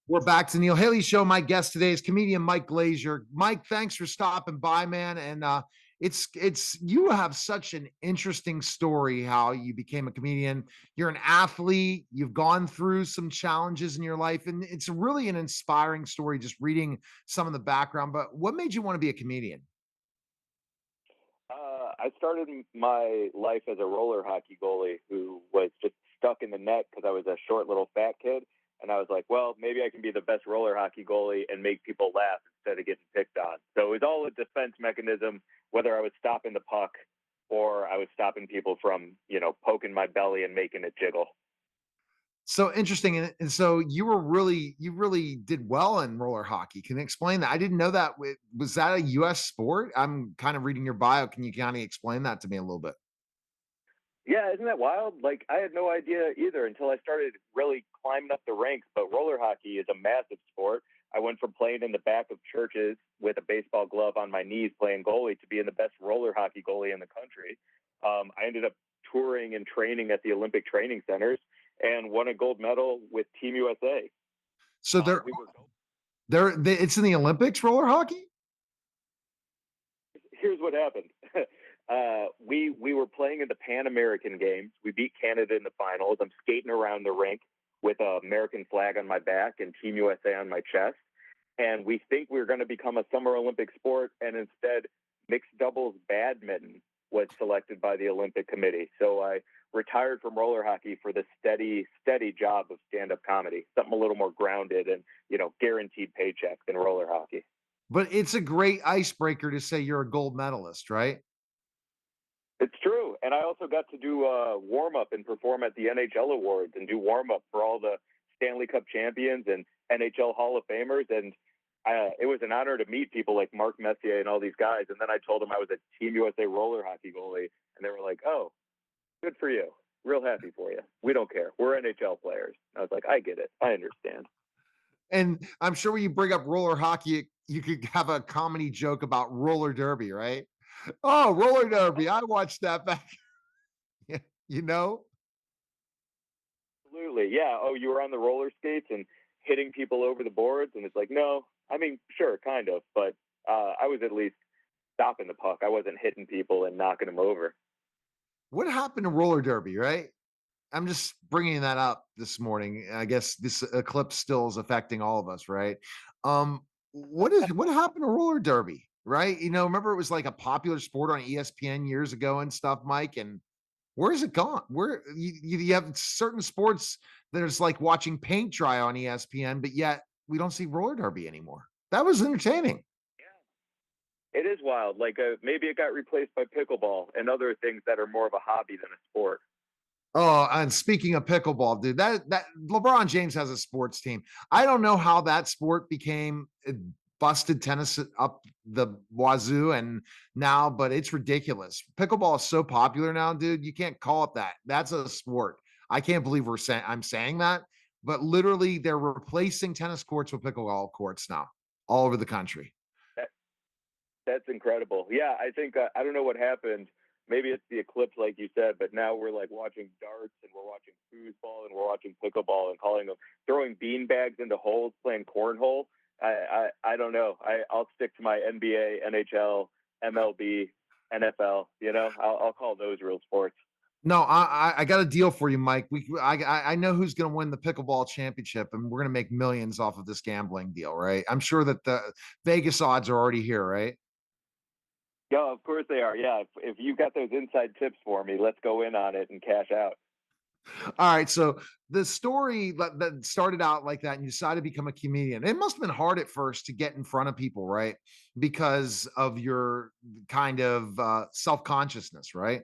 We're back to Neil Haley Show. My guest today is comedian Mike Glazer. Mike, thanks for stopping by, man. And it's you have such an interesting story how you became a comedian. You're an athlete. You've gone through some challenges in your life, and it's really an inspiring story. Just reading some of the background. But what made you want to be a comedian? I started my life as a roller hockey goalie who was just stuck in the net because I was a short little fat kid. And I was like, well, maybe I can be the best roller hockey goalie and make people laugh instead of getting picked on. So it was all a defense mechanism, whether I was stopping the puck or I was stopping people from, poking my belly and making it jiggle. So interesting. And so you really did well in roller hockey. Can you explain that? I didn't know that. Was that a US sport? I'm kind of reading your bio. Can you kind of explain that to me a little bit? Yeah, isn't that wild? Like, I had no idea either until I started really climbing up the ranks. But roller hockey is a massive sport. I went from playing in the back of churches with a baseball glove on my knees playing goalie to being the best roller hockey goalie in the country. I ended up touring and training at the Olympic training centers and won a gold medal with Team USA. So We were it's in the Olympics, roller hockey? Here's what happened. We were playing in the Pan American Games. We beat Canada in the finals. I'm skating around the rink with an American flag on my back and Team USA on my chest. And we think we're going to become a Summer Olympic sport. And instead, mixed doubles badminton was selected by the Olympic Committee. So I retired from roller hockey for the steady job of stand-up comedy, something a little more grounded and, guaranteed paycheck than roller hockey. But it's a great icebreaker to say you're a gold medalist, right? It's true. And I also got to do a warm up and perform at the NHL Awards and do warm up for all the Stanley Cup champions and NHL Hall of Famers. And it was an honor to meet people like Mark Messier and all these guys. And then I told them I was a Team USA roller hockey goalie. And they were like, oh, good for you. Real happy for you. We don't care. We're NHL players. I was like, I get it. I understand. And I'm sure when you bring up roller hockey, you could have a comedy joke about roller derby, right? Oh, roller derby. I watched that back. you know? Absolutely. Yeah. Oh, you were on the roller skates and hitting people over the boards. And it's like, no, I mean, sure, kind of. But I was at least stopping the puck. I wasn't hitting people and knocking them over. What happened to roller derby, right? I'm just bringing that up this morning. I guess this eclipse still is affecting all of us, right? What happened to roller derby, right? Remember it was like a popular sport on ESPN years ago and stuff, Mike. And where is it gone? Where you have certain sports that is like watching paint dry on ESPN, but yet we don't see roller derby anymore. That was entertaining. Yeah, it is wild. Like maybe it got replaced by pickleball and other things that are more of a hobby than a sport. Oh, and speaking of pickleball, dude, that LeBron James has a sports team. I don't know how that sport became busted tennis up the wazoo and now, but it's ridiculous. Pickleball is so popular now, dude. You can't call it that. That's a sport. I can't believe I'm saying that, but literally they're replacing tennis courts with pickleball courts now all over the country. That, that's incredible. Yeah, I think I don't know what happened. Maybe it's the eclipse, like you said, but now we're like watching darts and we're watching foosball and we're watching pickleball and calling them throwing bean bags into holes, playing cornhole. I don't know. I'll stick to my NBA, NHL, MLB, NFL. I'll call those real sports. No, I got a deal for you, Mike. I know who's going to win the pickleball championship, and we're going to make millions off of this gambling deal, right? I'm sure that the Vegas odds are already here, right? Yeah, of course they are. Yeah, if you got those inside tips for me, let's go in on it and cash out. All right. So the story that started out like that, and you decided to become a comedian. It must have been hard at first to get in front of people, right? Because of your kind of self consciousness, right?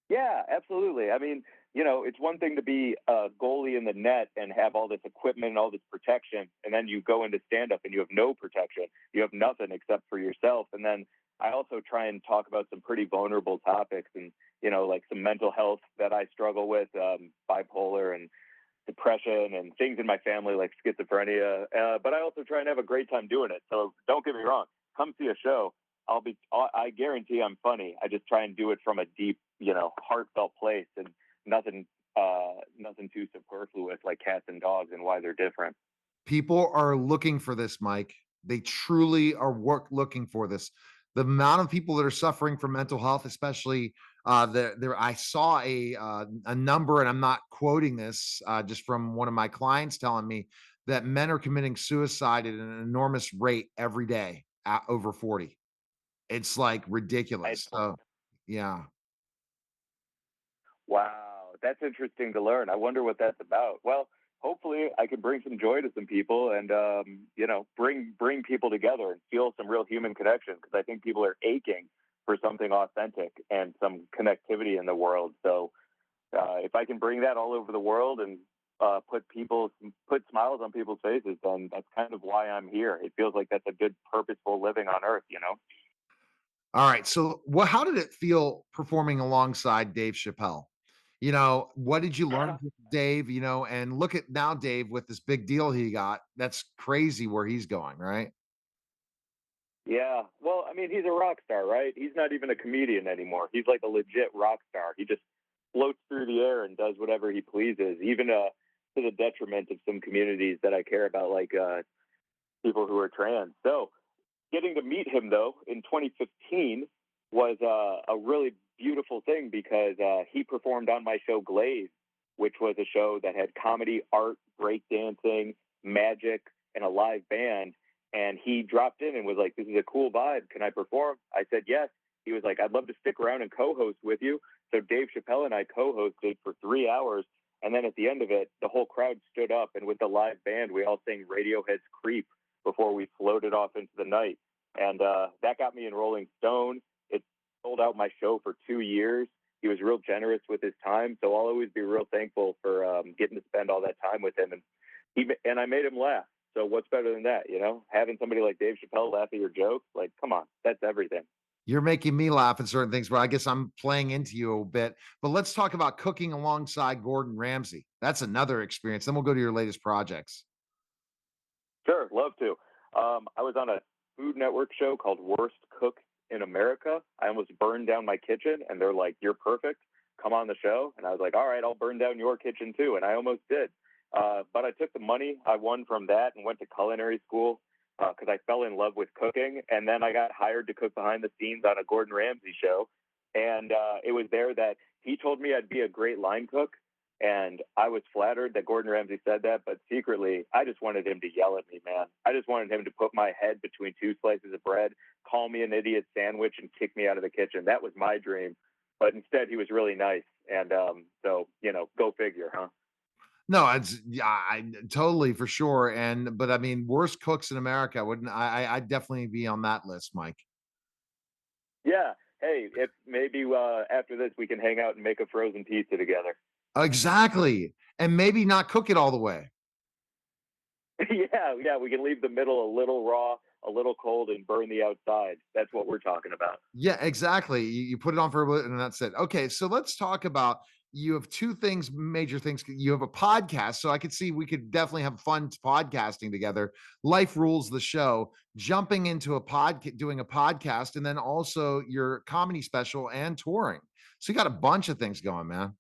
Yeah, absolutely. I mean, it's one thing to be a goalie in the net and have all this equipment and all this protection, and then you go into stand up and you have no protection. You have nothing except for yourself. And then I also try and talk about some pretty vulnerable topics and, like some mental health that I struggle with, bipolar and depression and things in my family like schizophrenia. But I also try and have a great time doing it. So don't get me wrong. Come see a show. I guarantee I'm funny. I just try and do it from a deep, heartfelt place and nothing nothing too superfluous like cats and dogs and why they're different. People are looking for this, Mike. They truly are looking for this. The amount of people that are suffering from mental health, especially there, I saw a number, and I'm not quoting this, just from one of my clients telling me that men are committing suicide at an enormous rate every day at over 40. It's like It's ridiculous. So, yeah. Wow, that's interesting to learn. I wonder what that's about. Well, hopefully I can bring some joy to some people and bring people together and feel some real human connection because I think people are aching for something authentic and some connectivity in the world. So if I can bring that all over the world and put smiles on people's faces, then that's kind of why I'm here. It feels like that's a good purposeful living on Earth, you know. All right. So, how did it feel performing alongside Dave Chapelle? What did you learn from Dave? And look at now, Dave, with this big deal he got. That's crazy where he's going, right? Yeah. Well, I mean, he's a rock star, right? He's not even a comedian anymore. He's like a legit rock star. He just floats through the air and does whatever he pleases, even to the detriment of some communities that I care about, like people who are trans. So, getting to meet him though in 2015 was a really beautiful thing because he performed on my show Glazed, which was a show that had comedy, art, breakdancing, magic, and a live band. And he dropped in and was like, "This is a cool vibe. Can I perform?" I said yes. He was like, "I'd love to stick around and co-host with you." So Dave Chapelle and I co-hosted for 3 hours. And then at the end of it, the whole crowd stood up, and with the live band, we all sang Radiohead's "Creep" before we floated off into the night. And that got me in Rolling Stone. It sold out my show for 2 years. He was real generous with his time, so I'll always be real thankful for getting to spend all that time with him. And I made him laugh. So what's better than that? You know, having somebody like Dave Chappelle laugh at your jokes, like, come on, that's everything. You're making me laugh at certain things, but I guess I'm playing into you a bit. But let's talk about cooking alongside Gordon Ramsay. That's another experience. Then we'll go to your latest projects. Sure, love to. I was on a Food Network show called Worst Cook in America. I almost burned down my kitchen, and they're like, "You're perfect. Come on the show." And I was like, "All right, I'll burn down your kitchen too." And I almost did. But I took the money I won from that and went to culinary school because I fell in love with cooking. And then I got hired to cook behind the scenes on a Gordon Ramsay show. And it was there that he told me I'd be a great line cook. And I was flattered that Gordon Ramsay said that, but secretly, I just wanted him to yell at me, man. I just wanted him to put my head between two slices of bread, call me an idiot sandwich, and kick me out of the kitchen. That was my dream. But instead, he was really nice. And so, go figure, huh? No, it's yeah, I totally for sure. But I mean, worst cooks in America wouldn't I'd definitely be on that list, Mike. Yeah. Hey, if maybe after this, we can hang out and make a frozen pizza together. Exactly. And maybe not cook it all the way. Yeah. Yeah. We can leave the middle a little raw, a little cold, and burn the outside. That's what we're talking about. Yeah, exactly. You put it on for a bit and that's it. Okay, so let's talk about you have two things, major things. You have a podcast, so I could see we could definitely have fun podcasting together. Life Rules the show, jumping into doing a podcast, and then also your comedy special and touring. So you got a bunch of things going, man.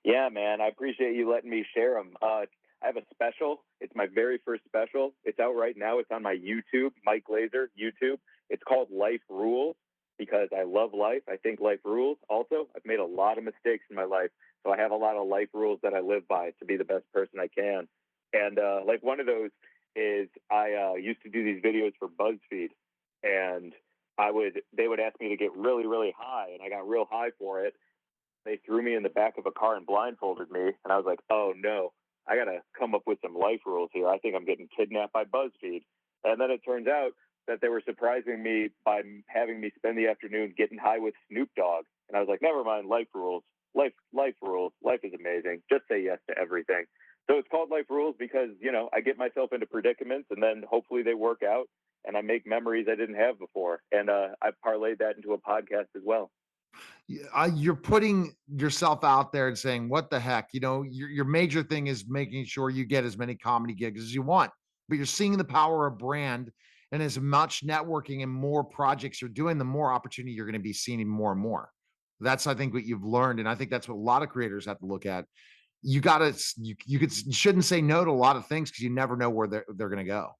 Yeah, man. I appreciate you letting me share them. I have a special. It's my very first special. It's out right now. It's on my YouTube, Mike Glazer YouTube. It's called Life Rules because I love life. I think life rules. Also, I've made a lot of mistakes in my life. So I have a lot of life rules that I live by to be the best person I can. And like one of those is I used to do these videos for BuzzFeed and they would ask me to get really, really high and I got real high for it. They threw me in the back of a car and blindfolded me. And I was like, oh no, I got to come up with some life rules here. I think I'm getting kidnapped by BuzzFeed. And then it turns out that they were surprising me by having me spend the afternoon getting high with Snoop Dogg. And I was like, never mind, life rules. Life rules. Life is amazing. Just say yes to everything. So it's called Life Rules because, I get myself into predicaments and then hopefully they work out and I make memories I didn't have before. And I've parlayed that into a podcast as well. You're putting yourself out there and saying, "What the heck?" Your major thing is making sure you get as many comedy gigs as you want, but you're seeing the power of brand, and as much networking and more projects you're doing, the more opportunity you're going to be seeing more and more. That's, I think, what you've learned, and I think that's what a lot of creators have to look at. You gotta you shouldn't say no to a lot of things because you never know where they're gonna go.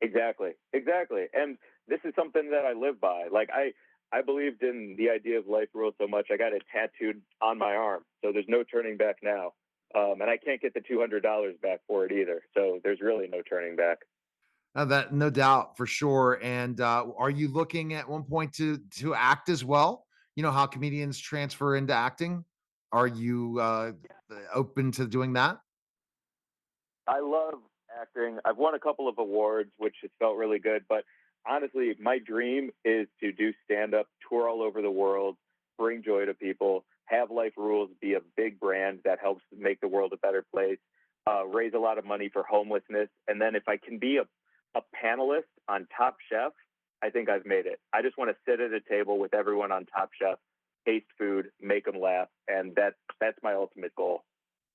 Exactly, exactly. And this is something that I live by. Like I believed in the idea of life rules so much. I got it tattooed on my arm, so there's no turning back now. And I can't get the $200 back for it either. So there's really no turning back. That no doubt for sure. And are you looking at one point to act as well? You know how comedians transfer into acting. Are you open to doing that? I love acting. I've won a couple of awards, which has felt really good. But honestly, my dream is to do stand up, tour all over the world, bring joy to people, have Life Rules be a big brand that helps make the world a better place, raise a lot of money for homelessness. And then if I can be a panelist on Top Chef, I think I've made it. I just want to sit at a table with everyone on Top Chef, taste food, make them laugh. And that's my ultimate goal.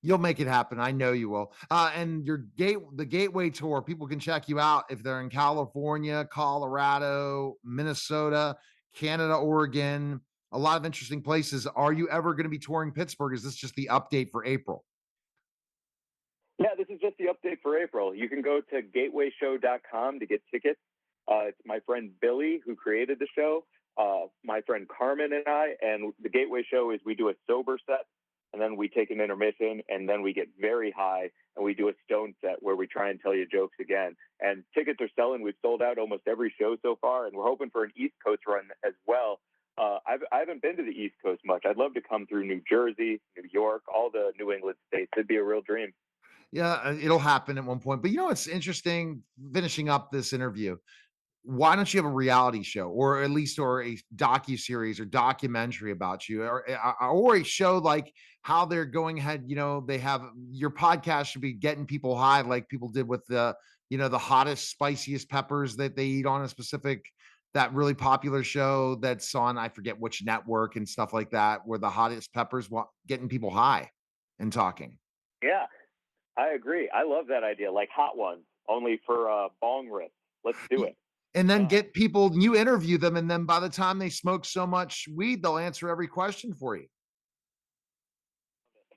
You'll make it happen. I know you will. And the Gateway tour, people can check you out if they're in California, Colorado, Minnesota, Canada, Oregon, a lot of interesting places. Are you ever going to be touring Pittsburgh? Is this just the update for April? Yeah, this is just the update for April. You can go to gatewayshow.com to get tickets. It's my friend Billy who created the show, my friend Carmen and I. And the Gateway Show is we do a sober set, and then we take an intermission, and then we get very high, and we do a stone set where we try and tell you jokes again. And tickets are selling. We've sold out almost every show so far, and we're hoping for an East Coast run as well. I haven't been to the East Coast much. I'd love to come through New Jersey, New York, all the New England states. It'd be a real dream. Yeah, it'll happen at one point. But you know, it's interesting finishing up this interview. Why don't you have a reality show or at least or a docu-series or documentary about you or a show like how they're going ahead, you know, they have your podcast should be getting people high like people did with the, you know, the hottest, spiciest peppers that they eat on a specific that really popular show that's on I forget which network and stuff like that where the hottest peppers getting people high and talking. Yeah, I agree. I love that idea. Like hot ones, only for bong rips. Let's do it. And then Yeah. get people you interview them, and then by the time they smoke so much weed, they'll answer every question for you.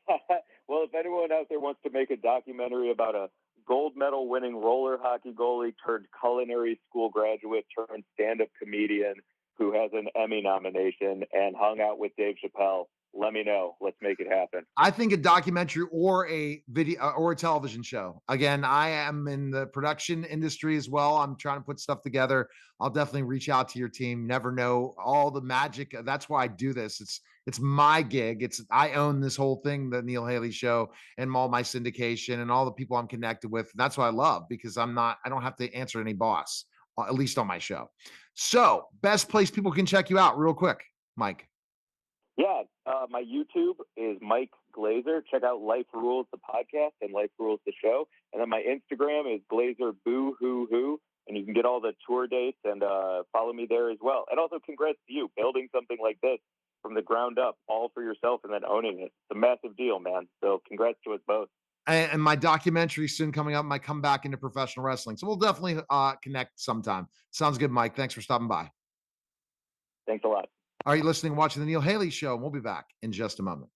Well, if anyone out there wants to make a documentary about a gold medal winning roller hockey goalie turned culinary school graduate turned stand up comedian who has an Emmy nomination and hung out with Dave Chapelle, let me know. Let's make it happen. I think a documentary or a video or a television show. Again, I am in the production industry as well. I'm trying to put stuff together. I'll definitely reach out to your team. Never know all the magic. That's why I do this. It's my gig. It's I own this whole thing, the Neil Haley show, and all my syndication and all the people I'm connected with. That's what I love because I don't have to answer any boss, at least on my show. So, best place people can check you out real quick, Mike. Yeah, my YouTube is Mike Glazer. Check out Life Rules, the podcast, and Life Rules, the show. And then my Instagram is Glazer Boo Hoo Hoo. And you can get all the tour dates and follow me there as well. And also, congrats to you building something like this from the ground up, all for yourself, and then owning it. It's a massive deal, man. So, congrats to us both. And my documentary soon coming up, my comeback into professional wrestling. So we'll definitely connect sometime. Sounds good, Mike. Thanks for stopping by. Thanks a lot. Are you listening, watching the Neil Haley Show? And we'll be back in just a moment.